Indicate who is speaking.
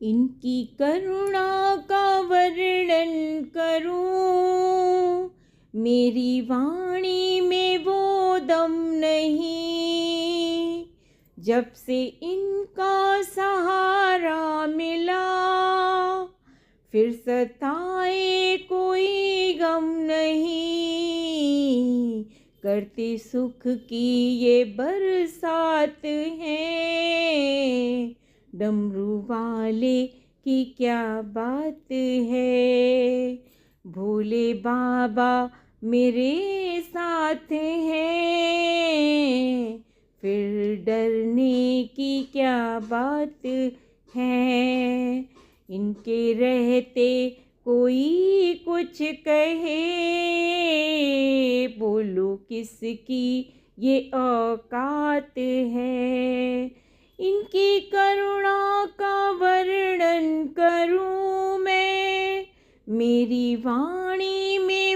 Speaker 1: इनकी करुणा का वर्णन करूं, मेरी वाणी में वो दम नहीं। जब से इनका सहारा मिला, फिर सताए कोई गम नहीं। करते सुख की ये बरसात है, डमरू वाले की क्या बात है। भोले बाबा मेरे साथ हैं, फिर डरने की क्या बात है। इनके रहते कोई कुछ कहे, बोलो किसकी ये औकात है। इनकी करुणा का वर्णन करूं मैं, मेरी वाणी में